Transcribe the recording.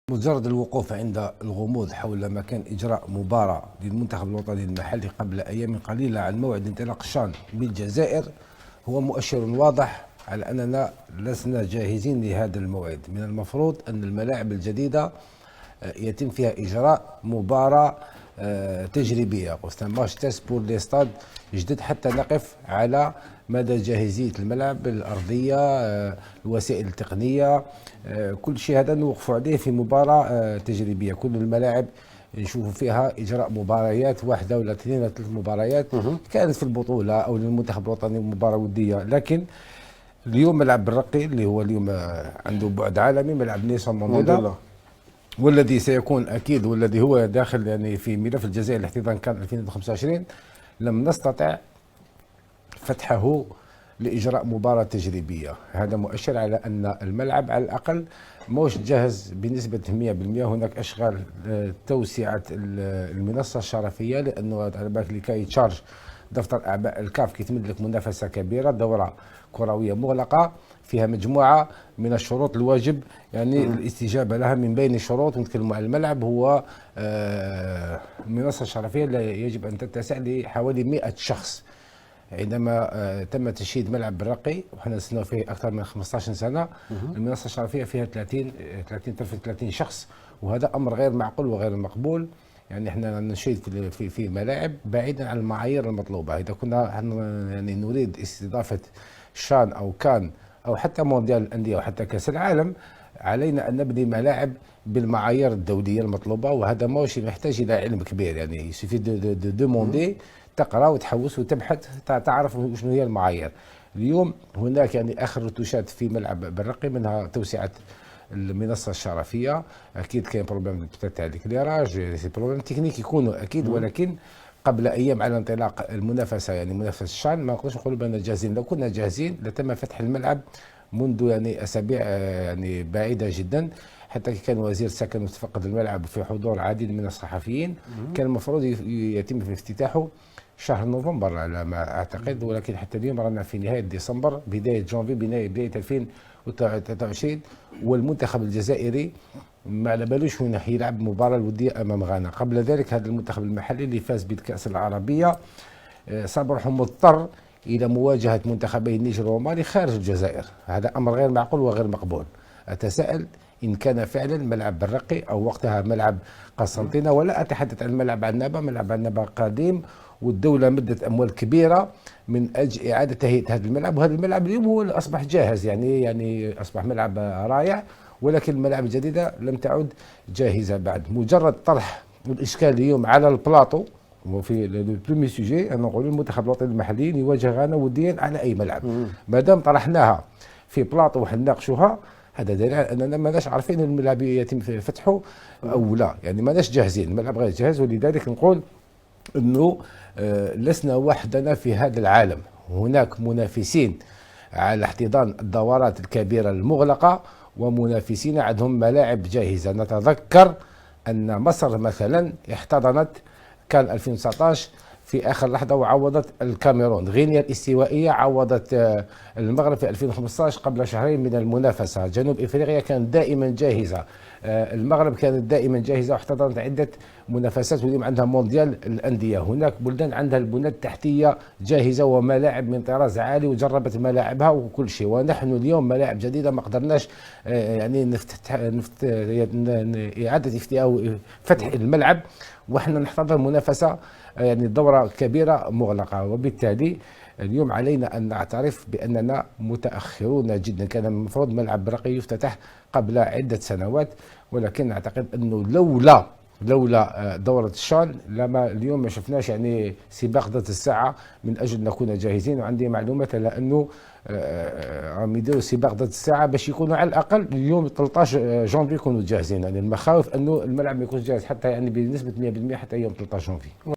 مجرد الوقوف عند الغموض حول مكان إجراء مباراة للمنتخب الوطني المحلي قبل أيام قليلة عن موعد انطلاق الشان بالجزائر هو مؤشر واضح على أننا لسنا جاهزين لهذا الموعد. من المفروض أن الملاعب الجديدة يتم فيها إجراء مباراة تجريبية ماتش تيست بور لي ستاد جدد حتى نقف على مدى جاهزية الملعب، الأرضية، الوسائل التقنية، كل شيء هذا نوقف عليه في مباراة تجريبية. كل الملاعب نشوفوا فيها إجراء مباريات واحدة ولا اثنين ولا ثلاث مباريات كانت في البطولة أو للمنتخب الوطني مباراة ودية. لكن اليوم ملعب بالرقي اللي هو اليوم عنده بعد عالمي، ملعب نيلسون مانديلا، والذي سيكون اكيد والذي هو داخل يعني في ملف الجزائر الاحتضان كان 2025 لم نستطع فتحه لاجراء مباراه تجريبيه. هذا مؤشر على ان الملعب على الاقل موش جاهز بنسبه 100%. هناك اشغال توسعه المنصه الشرفيه، لانه على بالك لكي تشارج دفتر اعباء الكاف كيتمد منافسه كبيره، دوره كرويه مغلقه فيها مجموعه من الشروط الواجب يعني الاستجابه لها. من بين الشروط نتكلموا على الملعب هو المنصه الشرفيه يجب ان تتسع لحوالي 100 شخص. عندما تم تشييد ملعب بالرقي وحنا نستناو فيه اكثر من 15 سنه، المنصه الشرفيه فيها 30 شخص، وهذا امر غير معقول وغير مقبول. يعني احنا نشيد في ملاعب بعيدا عن المعايير المطلوبه. اذا كنا يعني نريد استضافه شان او كان او حتى مونديال الانديه وحتى كاس العالم، علينا ان نبني ملاعب بالمعايير الدوليه المطلوبه، وهذا ماشي محتاج الى علم كبير. يعني يسفي دو دوموندي، تقرا وتحوس وتبحث تعرف شنو هي المعايير. اليوم هناك يعني اخر رتوشات في ملعب بالرقي، منها توسعه المنصه الشرفيه، اكيد كاين بروبليم تاع الكليراج، سي بروبليم تكنيك يكونوا اكيد، ولكن قبل ايام على انطلاق المنافسه يعني منافسه الشان ما نقدرش نقولوا باننا جاهزين. لو كنا جاهزين لتم فتح الملعب منذ يعني اسابيع يعني بعيده جدا. حتى كان وزير السكن متفقد الملعب في حضور عديد من الصحفيين. كان المفروض يتم في افتتاحه شهر نوفمبر على ما اعتقد، ولكن حتى اليوم رانا في نهايه ديسمبر بدايه جانفي بدايه 2023، والمنتخب الجزائري ما على بالوش وين يلعب مباراه الوديه امام غانا. قبل ذلك هذا المنتخب المحلي اللي فاز بالكاس العربيه صار روحه مضطر الى مواجهه منتخبي النيجر ومالي خارج الجزائر. هذا امر غير معقول وغير مقبول. اتساءل ان كان فعلا ملعب بالرقي او وقتها ملعب قسنطينه، ولا اتحدث عن ملعب عنابه. ملعب عنابه قديم والدوله مدت اموال كبيره من اجل اعاده تهيئه هذا الملعب، وهذا الملعب اليوم هو اصبح جاهز، يعني اصبح ملعب رائع، ولكن الملاعب الجديده لم تعد جاهزه بعد. مجرد طرح الاشكال اليوم على البلاطو وفي لو بريمي سوجي انا نقول المنتخب الوطني المحلي يواجه غانا وديا على اي ملعب. ما دام طرحناها في بلاطو وحناقشوها، هذا دليل على اننا ماناش عارفين الملعب يتم فتحه او لا، يعني ماناش جاهزين، الملعب غير جاهز. ولذلك نقول انه لسنا وحدنا في هذا العالم، هناك منافسين على احتضان الدورات الكبيره المغلقه ومنافسين عندهم ملاعب جاهزه. نتذكر ان مصر مثلا احتضنت كان 2019 في اخر لحظه وعوضت الكاميرون. غينيا الاستوائيه عوضت المغرب في 2015 قبل شهرين من المنافسه. جنوب افريقيا كانت دائما جاهزه، المغرب كانت دائما جاهزه واحتضنت عده منافسات، واليوم عندها مونديال الانديه. هناك بلدان عندها البنى التحتيه جاهزه وملاعب من طراز عالي وجربت ملاعبها وكل شيء، ونحن اليوم ملاعب جديده ما قدرناش يعني اعاده افتتاح او فتح الملعب واحنا نحتضن منافسه يعني دوره كبيره مغلقه. وبالتالي اليوم علينا ان نعترف باننا متاخرون جدا. كان المفروض ملعب برقي يفتتح قبل عده سنوات، ولكن اعتقد انه لولا دورة الشان لما اليوم ما شفناش يعني سباق ضد الساعة من أجل نكون جاهزين. وعندي معلومات على أنه راهم يديروا سباق ضد الساعة باش يكونوا على الأقل اليوم 13 جانفي يكونوا جاهزين. يعني المخاوف أنه الملعب ما يكونش جاهز حتى يعني بنسبة 100% حتى يوم 13 جانفي.